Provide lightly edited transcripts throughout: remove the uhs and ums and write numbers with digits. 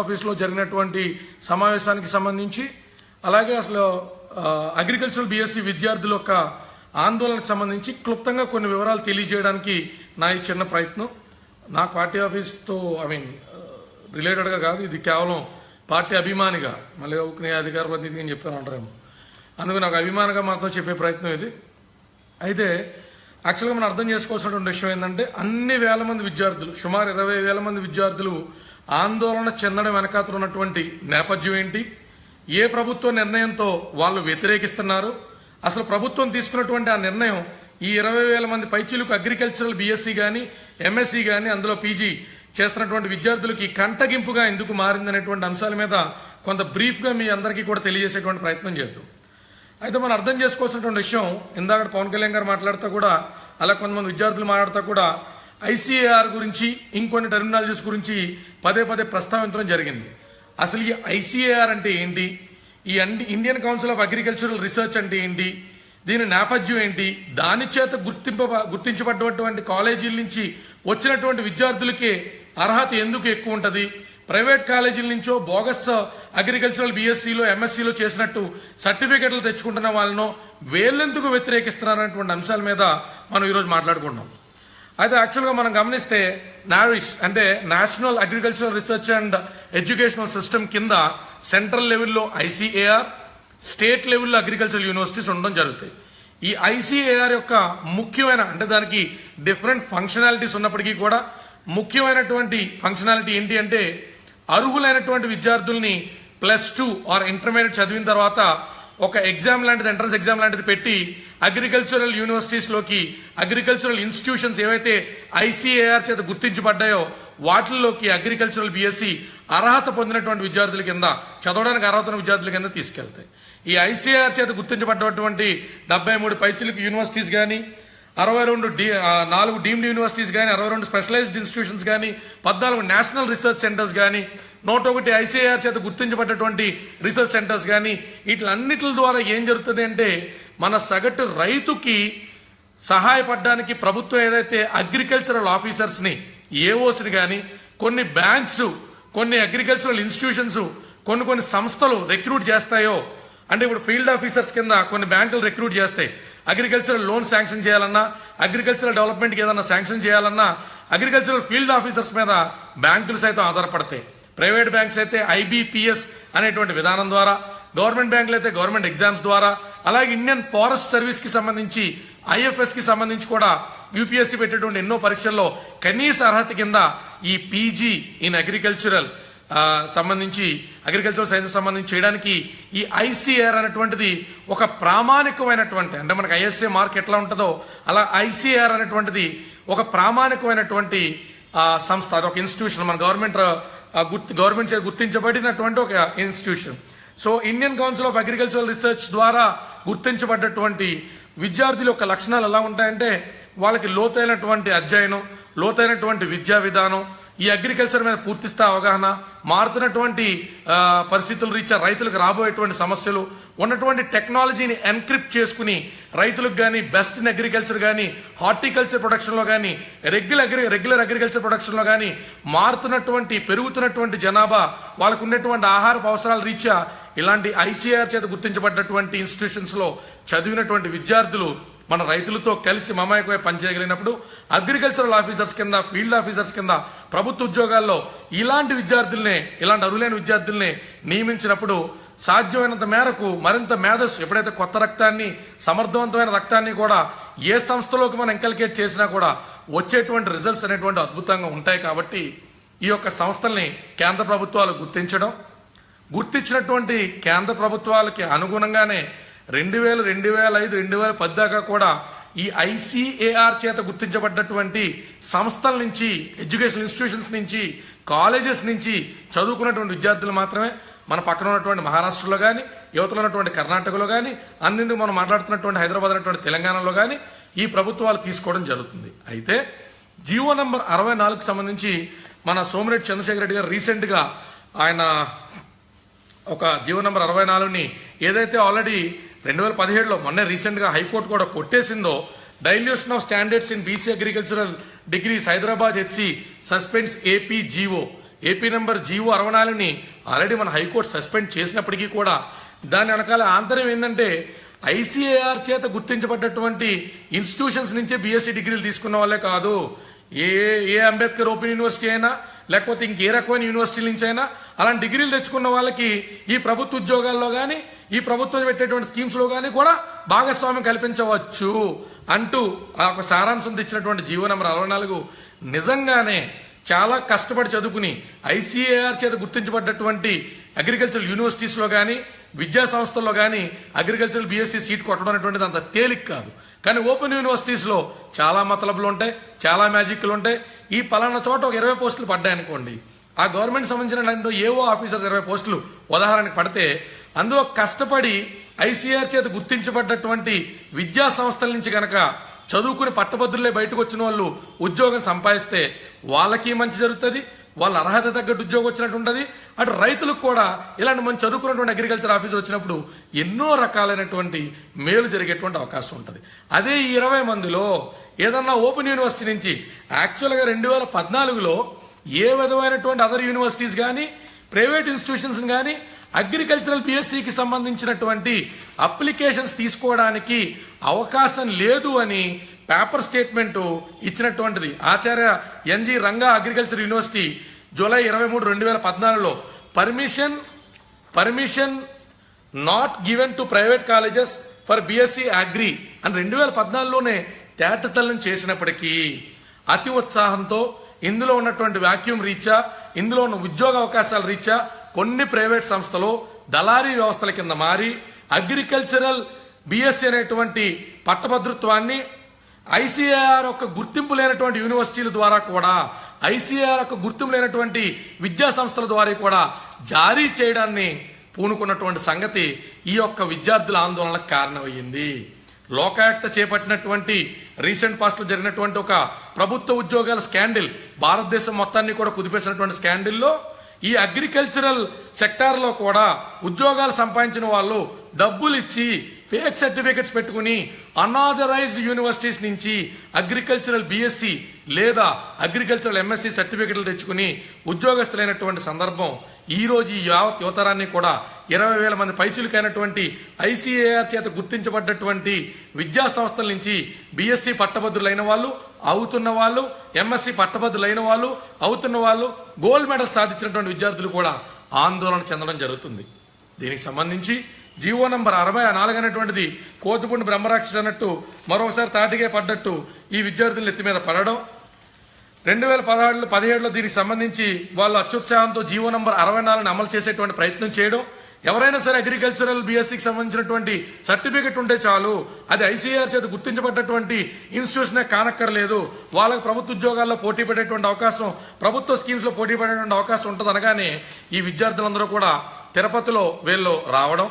ఆఫీస్లో జరిగినటువంటి సమావేశానికి సంబంధించి అలాగే అసలు అగ్రికల్చరల్ బీఎస్సీ విద్యార్థుల యొక్క ఆందోళనకు సంబంధించి క్లుప్తంగా కొన్ని వివరాలు తెలియజేయడానికి నా ఈ చిన్న ప్రయత్నం. నా పార్టీ ఆఫీస్తో రిలేటెడ్గా కాదు, ఇది కేవలం పార్టీ అభిమానిగా, మళ్ళీ ఊరికి అధికార ప్రతినిధి అని చెప్పాను అంటారేమో, అందుకు నాకు అభిమానిగా మాత్రం చెప్పే ప్రయత్నం ఇది. అయితే యాక్చువల్గా మనం అర్థం చేసుకోవాల్సినటువంటి విషయం ఏంటంటే, అన్ని వేల మంది విద్యార్థులు, సుమారు 20,000 మంది విద్యార్థులు ఆందోళన చెందడం వెనకాతలు ఉన్నటువంటి నేపథ్యం ఏంటి, ఏ ప్రభుత్వ నిర్ణయంతో వాళ్ళు వ్యతిరేకిస్తున్నారు, అసలు ప్రభుత్వం తీసుకున్నటువంటి ఆ నిర్ణయం ఈ 20,000 మంది పైచీలకు అగ్రికల్చరల్ బీఎస్సీ కానీ ఎంఎస్సీ కానీ అందులో పీజీ చేస్తున్నటువంటి విద్యార్థులకి కంటగింపుగా ఎందుకు మారిందనేటువంటి అంశాల మీద కొంత బ్రీఫ్గా మీ అందరికీ కూడా తెలియజేసేటువంటి ప్రయత్నం చేద్దాం. అయితే మనం అర్థం చేసుకోవాల్సినటువంటి విషయం, ఇందాక పవన్ కళ్యాణ్ గారు మాట్లాడుతూ కూడా, అలా కొంతమంది విద్యార్థులు మాట్లాడుతూ కూడా ఐసీఏఆర్ గురించి ఇంకొన్ని టెర్మినాలజీస్ గురించి పదే పదే ప్రస్తావించడం జరిగింది. అసలు ఈ ఐసీఏఆర్ అంటే ఏంటి, ఈ Indian council of agricultural research అంటే ఏంటి, దీని నేపథ్యం ఏంటి, దాని చేత గుర్తించబడ్డటువంటి కాలేజీల నుంచి వచ్చినటువంటి విద్యార్థులకే అర్హత ఎందుకు ఎక్కువ ఉంటుంది, ప్రైవేట్ కాలేజీల నుంచో బోగస్ అగ్రికల్చరల్ బీఎస్సీలో ఎంఎస్సీలో చేసినట్టు సర్టిఫికెట్లు తెచ్చుకుంటున్న వాళ్ళను వేళ్ళెందుకు వ్యతిరేకిస్తున్నారనేటువంటి అంశాల మీద మనం ఈరోజు మాట్లాడుకుంటాం. అయితే యాక్చువల్గా మనం గమనిస్తే నారిష్ అంటే national agricultural research and educational system కింద సెంట్రల్ లెవెల్లో ఐసీఏఆర్, స్టేట్ లెవెల్లో అగ్రికల్చరల్ యూనివర్సిటీస్ ఉండడం జరుగుతాయి. ఈ ఐసీఏఆర్ యొక్క ముఖ్యమైన, అంటే దానికి డిఫరెంట్ ఫంక్షనాలిటీస్ ఉన్నప్పటికీ కూడా ముఖ్యమైనటువంటి ఫంక్షనాలిటీ ఏంటి అంటే, అర్హులైనటువంటి విద్యార్థుల్ని +2 ఆర్ ఇంటర్మీడియట్ చదివిన తర్వాత ఒక ఎగ్జామ్ లాంటిది, ఎంట్రన్స్ ఎగ్జామ్ లాంటిది పెట్టి అగ్రికల్చరల్ యూనివర్సిటీస్లోకి, అగ్రికల్చరల్ ఇన్స్టిట్యూషన్స్ ఏవైతే ఐసీఏఆర్ చేత గుర్తించబడ్డాయో వాటిల్లోకి అగ్రికల్చరల్ బీఎస్సీ అర్హత పొందినటువంటి విద్యార్థుల కింద, చదవడానికి అర్హత ఉన్న విద్యార్థుల కింద తీసుకెళ్తాయి. ఈ ఐసీఏఆర్ చేత గుర్తించబడ్డటువంటి 73 పైచిలకు యూనివర్సిటీస్ కానీ, 4 డీమ్డ్ యూనివర్సిటీస్ కానీ, 62 స్పెషలైజ్డ్ ఇన్స్టిట్యూషన్స్ కానీ, 14 నేషనల్ రీసెర్చ్ సెంటర్స్ కానీ, 101 ఐసీఏఆర్ చేత గుర్తించబడ్డటువంటి రీసెర్చ్ సెంటర్స్ కానీ, వీటిలన్నిటి ద్వారా ఏం జరుగుతుంది అంటే, మన సగటు రైతుకి సహాయపడడానికి ప్రభుత్వం ఏదైతే అగ్రికల్చరల్ ఆఫీసర్స్ని, ఏఓస్ని కానీ, కొన్ని బ్యాంక్స్, కొన్ని అగ్రికల్చరల్ ఇన్స్టిట్యూషన్స్, కొన్ని సంస్థలు రిక్రూట్ చేస్తాయో, అంటే ఇప్పుడు ఫీల్డ్ ఆఫీసర్స్ కింద కొన్ని బ్యాంకులు రిక్రూట్ చేస్తాయి. అగ్రికల్చరల్ లోన్ శాంక్షన్ చేయాలన్నా, అగ్రికల్చరల్ డెవలప్మెంట్కి ఏదన్నా శాంక్షన్ చేయాలన్నా అగ్రికల్చరల్ ఫీల్డ్ ఆఫీసర్స్ మీద బ్యాంకులు సైతం ఆధారపడతాయి. ప్రైవేట్ బ్యాంక్స్ అయితే ఐబీపీఎస్ అనేటువంటి విధానం ద్వారా, గవర్నమెంట్ బ్యాంకులు అయితే గవర్నమెంట్ ఎగ్జామ్స్ ద్వారా, అలాగే ఇండియన్ ఫారెస్ట్ సర్వీస్ కి సంబంధించి, ఐఎఫ్ఎస్ కి సంబంధించి కూడా యూపీఎస్సీ పెట్టేటువంటి ఎన్నో పరీక్షల్లో కనీస అర్హత కింద ఈ పీజీ ఇన్ అగ్రికల్చరల్ సంబంధించి, అగ్రికల్చరల్ సైన్సెస్ సంబంధించి చేయడానికి ఈ ఐసీఏఆర్ అనేటువంటిది ఒక ప్రామాణికమైనటువంటి, అంటే మనకి ఐఎస్ఏ మార్క్ ఎట్లా ఉంటుందో అలా ఐసీఏఆర్ అనేటువంటిది ఒక ప్రామాణికమైనటువంటి సంస్థ, అదొక ఇన్స్టిట్యూషన్, మన గవర్నమెంట్ చేత గుర్తించబడినటువంటి ఒక institution. So Indian council of agricultural research ద్వారా గుర్తించబడ్డటువంటి విద్యార్థుల యొక్క లక్షణాలు ఎలా ఉంటాయంటే, వాళ్ళకి లోతైనటువంటి అధ్యయనం, లోతైనటువంటి విద్యా విధానం, ఈ అగ్రికల్చర్ మీద పూర్తిస్థాయి అవగాహన, మారుతున్నటువంటి పరిస్థితుల రీత్యా రైతులకు రాబోయేటువంటి సమస్యలు, ఉన్నటువంటి టెక్నాలజీని ఎన్క్రిప్ట్ చేసుకుని రైతులకు కానీ, బెస్ట్ ఇన్ అగ్రికల్చర్ కానీ, హార్టికల్చర్ ప్రొడక్షన్లో కానీ, రెగ్యులర్ అగ్రికల్చర్ ప్రొడక్షన్లో కానీ, మారుతున్నటువంటి పెరుగుతున్నటువంటి జనాభా, వాళ్ళకు ఉన్నటువంటి ఆహారపు అవసరాల రీత్యా ఇలాంటి ఐసీఆర్ చేత గుర్తించబడ్డటువంటి ఇన్స్టిట్యూషన్స్ లో చదివినటువంటి విద్యార్థులు మన రైతులతో కలిసి మమాయకమై పనిచేయగలిగినప్పుడు, అగ్రికల్చరల్ ఆఫీసర్స్ కింద, ఫీల్డ్ ఆఫీసర్స్ కింద ప్రభుత్వ ఉద్యోగాల్లో ఇలాంటి విద్యార్థుల్నే, ఇలాంటి అర్హులైన విద్యార్థుల్ని నియమించినప్పుడు సాధ్యమైనంత మేరకు మరింత మేధస్సు, ఎప్పుడైతే కొత్త రక్తాన్ని, సమర్థవంతమైన రక్తాన్ని కూడా ఏ సంస్థలోకి మనం ఇంకల్కేట్ చేసినా కూడా వచ్చేటువంటి రిజల్ట్స్ అనేటువంటి అద్భుతంగా ఉంటాయి. కాబట్టి ఈ యొక్క సంస్థల్ని కేంద్ర ప్రభుత్వాలు గుర్తించినటువంటి కేంద్ర ప్రభుత్వాలకి అనుగుణంగానే 2000, 2005, 2010 దాకా కూడా ఈ ఐసీఏఆర్ చేత గుర్తించబడ్డటువంటి సంస్థల నుంచి, ఎడ్యుకేషన్ ఇన్స్టిట్యూషన్స్ నుంచి, కాలేజెస్ నుంచి చదువుకున్నటువంటి విద్యార్థులు మాత్రమే మన పక్కన ఉన్నటువంటి మహారాష్ట్రలో కానీ, యువతలో ఉన్నటువంటి కర్ణాటకలో కానీ, అందిందుకు మనం మాట్లాడుతున్నటువంటి హైదరాబాద్ అనేటువంటి తెలంగాణలో కానీ ఈ ప్రభుత్వాలు తీసుకోవడం జరుగుతుంది. అయితే జీవో నంబర్ 64కి సంబంధించి మన సోమిరెడ్డి చంద్రశేఖర్ రెడ్డి గారు రీసెంట్గా ఆయన ఒక జీవో నంబర్ 64ని ఏదైతే ఆల్రెడీ 2017లో మొన్నే రీసెంట్గా హైకోర్టు కూడా కొట్టేసిందో, dilution of standards in BC agricultural degrees Hyderabad HC suspends AP GO, AP number GO 64ని ఆల్రెడీ మన హైకోర్టు సస్పెండ్ చేసినప్పటికీ కూడా దాని వెనకాల ఆంతర్యం ఏంటంటే ఐసీఏఆర్ చేత గుర్తించబడ్డటువంటి ఇన్స్టిట్యూషన్స్ నుంచే బీఎస్సీ డిగ్రీలు తీసుకున్న వాళ్ళే కాదు, ఏ అంబేద్కర్ ఓపెన్ యూనివర్సిటీ అయినా లేకపోతే ఇంకే రకమైన యూనివర్సిటీల నుంచి అయినా అలాంటి డిగ్రీలు తెచ్చుకున్న వాళ్ళకి ఈ ప్రభుత్వ ఉద్యోగాల్లో కానీ ఈ ప్రభుత్వం పెట్టేటువంటి స్కీమ్స్ లో కానీ కూడా భాగస్వామ్యం కల్పించవచ్చు అంటూ ఆ ఒక సారాంశం తెచ్చినటువంటి జీవో నెంబర్ 64 నిజంగానే చాలా కష్టపడి చదువుకుని ఐసీఏఆర్ చేత గుర్తించబడ్డటువంటి అగ్రికల్చరల్ యూనివర్సిటీస్ లో కానీ విద్యా సంస్థల్లో కానీ అగ్రికల్చరల్ బీఎస్సీ సీట్ కొట్టడం అనేటువంటిది అంత తేలిక కాదు. కానీ ఓపెన్ యూనివర్సిటీస్ లో చాలా మతలబులు ఉంటాయి, చాలా మ్యాజిక్లు ఉంటాయి. ఈ పలానా చోట ఒక 20 పోస్టులు పడ్డాయనుకోండి, ఆ గవర్నమెంట్ సంబంధించిన ఏవో ఆఫీసర్స్ 20 పోస్టులు ఉదాహరణకు పడితే అందులో కష్టపడి ఐసీఆర్ చేత గుర్తించబడ్డటువంటి విద్యా సంస్థల నుంచి గనక చదువుకుని పట్టభద్రులే బయటకు వచ్చిన వాళ్ళు ఉద్యోగం సంపాదిస్తే వాళ్ళకి మంచి జరుగుతుంది, వాళ్ళ అర్హత తగ్గట్టు ఉద్యోగం వచ్చినట్టు ఉంటుంది. అటు రైతులకు కూడా ఇలాంటి మంచి చదువుకున్నటువంటి అగ్రికల్చర్ ఆఫీసర్ వచ్చినప్పుడు ఎన్నో రకాలైనటువంటి మేలు జరిగేటువంటి అవకాశం ఉంటుంది. అదే ఈ 20 మందిలో ఏదన్నా ఓపెన్ యూనివర్సిటీ నుంచి యాక్చువల్గా 2014లో ఏ విధమైనటువంటి అదర్ యూనివర్సిటీస్ కానీ ప్రైవేట్ ఇన్స్టిట్యూషన్స్ కానీ అగ్రికల్చరల్ బీఎస్సీకి సంబంధించినటువంటి అప్లికేషన్స్ తీసుకోవడానికి అవకాశం లేదు అని పేపర్ స్టేట్మెంట్ ఇచ్చినటువంటిది Acharya NG Ranga agriculture university July 23, 2014లో permission not given to private colleges for BSc agri అని 2014లోనే తేటతల్లం చేసినప్పటికీ అతి ఉత్సాహంతో ఇందులో ఉన్నటువంటి వాక్యూమ్ రీత్యా ఇందులో ఉన్న ఉద్యోగ అవకాశాల రీత్యా కొన్ని ప్రైవేట్ సంస్థలు దళారీ వ్యవస్థల కింద మారి అగ్రికల్చరల్ బీఎస్సీ అనేటువంటి పట్టభద్రత్వాన్ని ఐసీఏఆర్ యొక్క గుర్తింపు లేనటువంటి యూనివర్సిటీల ద్వారా కూడా ఐసీఏఆర్ యొక్క గుర్తింపు లేనటువంటి విద్యా సంస్థల ద్వారా కూడా జారీ చేయడాన్ని పూనుకున్నటువంటి సంగతి ఈ యొక్క విద్యార్థుల ఆందోళనకు కారణమయ్యింది. లోకాయుక్త చేపట్టినటువంటి రీసెంట్ పాస్ట్ లో జరిగినటువంటి ఒక ప్రభుత్వ ఉద్యోగాల స్కాండిల్ భారతదేశం మొత్తాన్ని కూడా కుదిపేసినటువంటి స్కాండిల్లో ఈ అగ్రికల్చరల్ సెక్టార్ లో కూడా ఉద్యోగాలు సంపాదించిన వాళ్ళు డబ్బులు ఇచ్చి ఫేక్ సర్టిఫికెట్స్ పెట్టుకుని అన్ఆథరైజ్డ్ యూనివర్సిటీస్ నుంచి అగ్రికల్చరల్ బీఎస్సీ లేదా అగ్రికల్చరల్ ఎంఎస్సీ సర్టిఫికెట్లు తెచ్చుకుని ఉద్యోగస్తులైనటువంటి సందర్భం ఈ రోజు ఈ యావత్ యువతరాన్ని కూడా 20,000 మంది పైచిలుకైనటువంటి ఐసీఏఆర్ చేత గుర్తించబడ్డటువంటి విద్యా సంస్థల నుంచి బీఎస్సీ పట్టభద్రులైన వాళ్ళు అవుతున్న వాళ్ళు, ఎంఎస్సీ పట్టభద్రులైన వాళ్ళు అవుతున్న వాళ్ళు, గోల్డ్ మెడల్ సాధించినటువంటి విద్యార్థులు కూడా ఆందోళన చెందడం జరుగుతుంది. దీనికి సంబంధించి జీవో నంబర్ 64 అనేటువంటిది కోతుపుండి బ్రహ్మరాక్షస్ అన్నట్టు మరోసారి తాటిగా పడ్డట్టు ఈ విద్యార్థుల ఎత్తి మీద పడడం, 2017లో దీనికి సంబంధించి వాళ్ళు అత్యుత్సాహంతో జీవో నంబర్ 64ని అమలు చేసేటువంటి ప్రయత్నం చేయడం, ఎవరైనా సరే అగ్రికల్చరల్ బీఎస్సీకి సంబంధించినటువంటి సర్టిఫికెట్ ఉంటే చాలు, అది ఐసీఆర్ చేత గుర్తించబడ్డటువంటి ఇన్స్టిట్యూషనే కానక్కర్లేదు, వాళ్ళకి ప్రభుత్వ ఉద్యోగాల్లో పోటీ పడేటువంటి అవకాశం, ప్రభుత్వ స్కీమ్స్ లో పోటీ పడేటువంటి అవకాశం ఉంటుంది అనగానే ఈ విద్యార్థులందరూ కూడా తిరుపతిలో వీళ్ళు రావడం,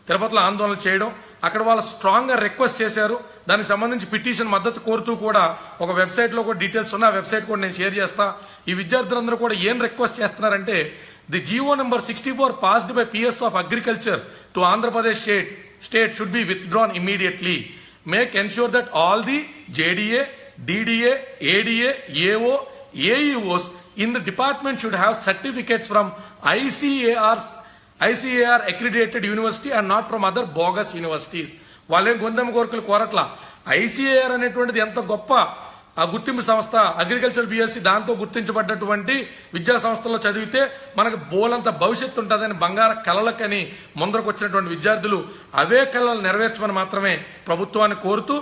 తిరుపతిలో ఆందోళన చేయడం, అక్కడ వాళ్ళు స్ట్రాంగ్ గా రిక్వెస్ట్ చేశారు. దానికి సంబంధించి పిటిషన్ మద్దతు కోరుతూ కూడా ఒక వెబ్సైట్ లో కూడా డీటెయిల్స్ ఉన్న వెబ్సైట్ కూడా నేను షేర్ చేస్తా. ఈ విద్యార్థులందరూ కూడా ఏం రిక్వెస్ట్ చేస్తున్నారంటే the GO number 64 passed by PS of Agriculture to Andhra Pradesh state should be withdrawn immediately. Make ensure that all the JDA, DDA, ADA, AO, AEOs in the department should have certificates from ICAR accredited university and not from other bogus universities. వాళ్ళేం గొంతెమ్మ కోరికలు Koratla. ICAR అనేటువంటిది ఎంత గొప్ప ఆ గుర్తింపు సంస్థ, agriculture BSc దాంతో గుర్తించబడ్డటువంటి విద్యా సంస్థల్లో చదివితే మనకు బోలంత భవిష్యత్తు ఉంటుందని బంగార కళలకని ముందరకు వచ్చినటువంటి విద్యార్థులు అవే కళలు నెరవేర్చమని మాత్రమే ప్రభుత్వాన్ని కోరుతూ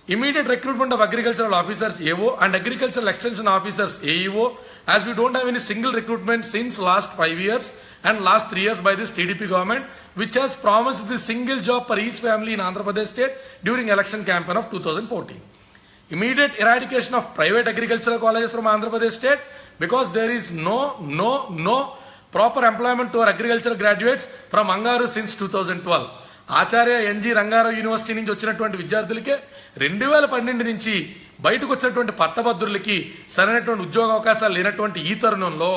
immediate recruitment of agricultural officers AO and agricultural extension officers AEO, as we don't have any single recruitment since last 5 years and last 3 years by this TDP government, which has promised the single job per each family in Andhra Pradesh state during election campaign of 2014. Immediate eradication of private agricultural colleges from Andhra Pradesh state, because there is no proper employment to our agricultural graduates from Angaru since 2012. Acharya NG Rangarao university నుంచి వచ్చినటువంటి విద్యార్థులకే 2012 నుంచి బయటకు వచ్చినటువంటి పట్టభద్రులకి సరైనటువంటి ఉద్యోగ అవకాశాలు లేనటువంటి ఈ తరుణంలో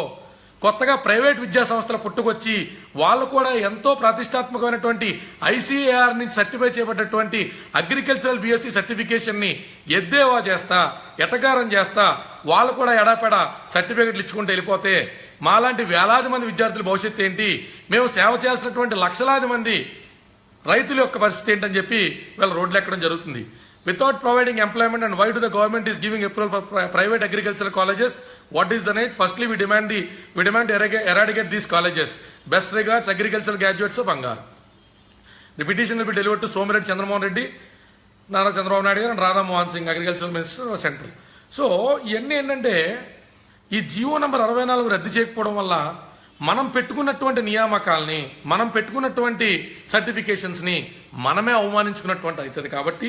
కొత్తగా ప్రైవేట్ విద్యా సంస్థలు పుట్టుకొచ్చి వాళ్ళు కూడా ఎంతో ప్రతిష్టాత్మకమైనటువంటి ఐసీఏఆర్ నుంచి సర్టిఫై చేయబడ్డటువంటి అగ్రికల్చరల్ బీఎస్సీ సర్టిఫికేషన్ ని ఎద్దేవా చేస్తా, ఎటకారం చేస్తా, వాళ్ళు కూడా ఎడాపెడా సర్టిఫికెట్లు ఇచ్చుకుంటూ వెళ్ళిపోతే మాలాంటి వేలాది మంది విద్యార్థుల భవిష్యత్తు ఏంటి, మేము సేవ చేయాల్సినటువంటి లక్షలాది మంది రైతుల యొక్క పరిస్థితి ఏంటని చెప్పి వీళ్ళ రోడ్లు ఎక్కడం జరుగుతుంది. Without providing employment and why to the government is giving approval for private agricultural colleges, what is the night? Firstly we demand eradicate these colleges. Best regards, agricultural graduates of బంగారు. The petition will be delivered to Somireddy Chandramohan Reddy, Nara Chandrababu Naidu garu and Radha Mohan Singh, agricultural minister central. So ఇవన్నీ ఏంటంటే ఈ GO number 64 రద్దు చేయకపోవడం వల్ల మనం పెట్టుకున్నటువంటి నియామకాలని, మనం పెట్టుకున్నటువంటి సర్టిఫికేషన్స్ని మనమే అవమానించుకున్నటువంటి అవుతుంది. కాబట్టి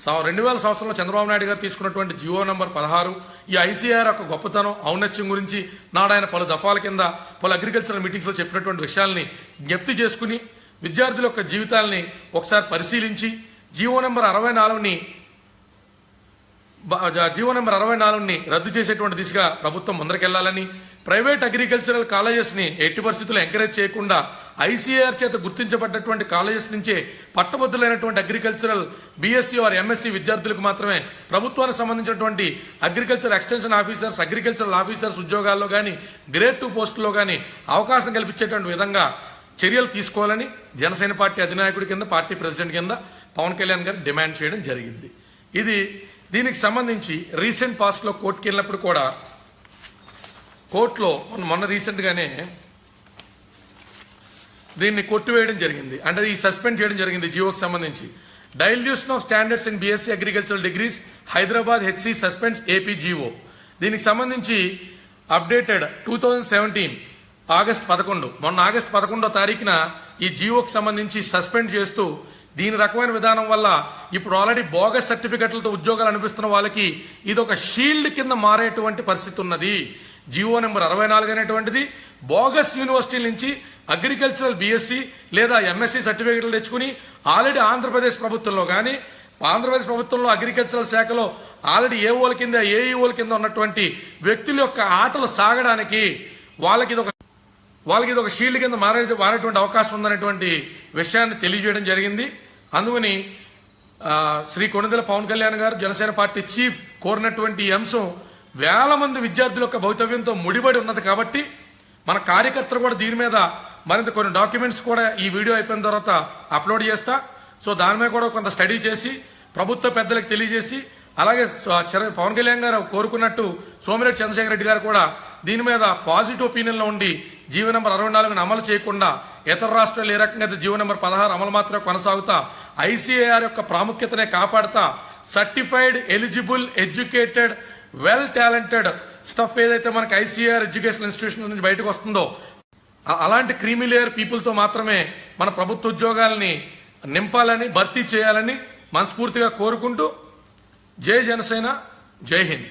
2000 సంవత్సరంలో చంద్రబాబు నాయుడు గారు తీసుకున్నటువంటి జీవో నంబర్ 16 ఈ ఐసీఆర్ యొక్క గొప్పతనం, ఔన్నత్యం గురించి నాడు ఆయన పలు దఫాల కింద పలు అగ్రికల్చరల్ మీటింగ్స్లో చెప్పినటువంటి విషయాల్ని జ్ఞప్తి చేసుకుని విద్యార్థుల యొక్క జీవితాలని ఒకసారి పరిశీలించి జీవో నంబర్ 64ని రద్దు చేసేటువంటి దిశగా ప్రభుత్వం ముందరకెళ్లాలని, ప్రైవేట్ అగ్రికల్చరల్ కాలేజెస్ ని ఎట్టి పరిస్థితుల్లో ఎంకరేజ్ చేయకుండా ఐసీఆర్ చేత గుర్తించబడ్డటువంటి కాలేజెస్ నుంచే పట్టభద్రులైనటువంటి అగ్రికల్చరల్ బీఎస్సీ ఆర్ ఎంఎస్సీ విద్యార్థులకు మాత్రమే ప్రభుత్వానికి సంబంధించినటువంటి agriculture extension officers, agricultural officers ఉద్యోగాల్లో కానీ గ్రేడ్ 2 పోస్టుల్లో కానీ అవకాశం కల్పించేటువంటి విధంగా చర్యలు తీసుకోవాలని జనసేన పార్టీ అధినాయకుడి కింద, పార్టీ ప్రెసిడెంట్ కింద పవన్ కళ్యాణ్ గారు డిమాండ్ చేయడం జరిగింది. దీనికి సంబంధించి రీసెంట్ పాస్ట్ లో కోర్టుకి వెళ్ళినప్పుడు కూడా కోర్టులో మొన్న రీసెంట్ గానే దీన్ని కొట్టివేయడం జరిగింది, అంటే ఈ సస్పెండ్ చేయడం జరిగింది జియోకి సంబంధించి. Dilution of standards in BSc agricultural degrees Hyderabad HC suspends AP GO. దీనికి సంబంధించి అప్డేటెడ్ 2017 ఆగస్ట్ 11, మొన్న ఆగస్ట్ 11వ తారీఖున ఈ జియోకి సంబంధించి సస్పెండ్ చేస్తూ దీని రకమైన విధానం వల్ల ఇప్పుడు ఆల్రెడీ బోగస్ సర్టిఫికెట్లతో ఉద్యోగాలు అనిపిస్తున్న వాళ్ళకి ఇది ఒక షీల్డ్ కింద మారేటువంటి పరిస్థితి ఉన్నది. జియో నెంబర్ 64 అనేటువంటిది బోగస్ యూనివర్సిటీ నుంచి అగ్రికల్చరల్ బీఎస్సీ లేదా ఎంఎస్సీ సర్టిఫికెట్లు తెచ్చుకుని ఆల్రెడీ ఆంధ్రప్రదేశ్ ప్రభుత్వంలో కానీ, ఆంధ్రప్రదేశ్ ప్రభుత్వంలో అగ్రికల్చరల్ శాఖలో ఆల్రెడీ ఏఓల కింద, ఏఈఓల కింద ఉన్నటువంటి వ్యక్తుల యొక్క ఆటలు సాగడానికి వాళ్ళకి ఇది ఒక షీల్డ్ కింద మారేటువంటి అవకాశం ఉందనేటువంటి విషయాన్ని తెలియజేయడం జరిగింది. అందుకని శ్రీ కొణిదెల పవన్ కళ్యాణ్ గారు, జనసేన పార్టీ చీఫ్ కోరినటువంటి ఈ అంశం వేల మంది విద్యార్థుల యొక్క భవితవ్యంతో ముడిపడి ఉన్నది. కాబట్టి మన కార్యకర్తలు కూడా దీని మీద మరింత కొన్ని డాక్యుమెంట్స్ కూడా ఈ వీడియో అయిపోయిన తర్వాత అప్లోడ్ చేస్తా. సో దాని మీద కూడా కొంత స్టడీ చేసి ప్రభుత్వ పెద్దలకు తెలియజేసి, అలాగే పవన్ కళ్యాణ్ గారు కోరుకున్నట్టు సోమిరెడ్డి చంద్రశేఖర్ రెడ్డి గారు కూడా దీని మీద పాజిటివ్ ఒపీనియన్ లో ఉండి జీవో నెంబర్ 64ని అమలు చేయకుండా ఇతర రాష్ట్రాలు ఏ రకంగా జీవో నెంబర్ 16 అమలు మాత్రమే కొనసాగుతా ఐసీఏఆర్ యొక్క ప్రాముఖ్యతనే కాపాడుతా certified, eligible, educated, well talented staff ఏదైతే మనకి ఐసీఏఆర్ ఎడ్యుకేషన్ ఇన్స్టిట్యూషన్ నుంచి బయటకు వస్తుందో అలాంటి క్రీమీ లేయర్ పీపుల్ తో మాత్రమే మన ప్రభుత్వ ఉద్యోగాలని నింపాలని, భర్తీ చేయాలని మనస్ఫూర్తిగా కోరుకుంటూ జై జనసేన, జై హింద్.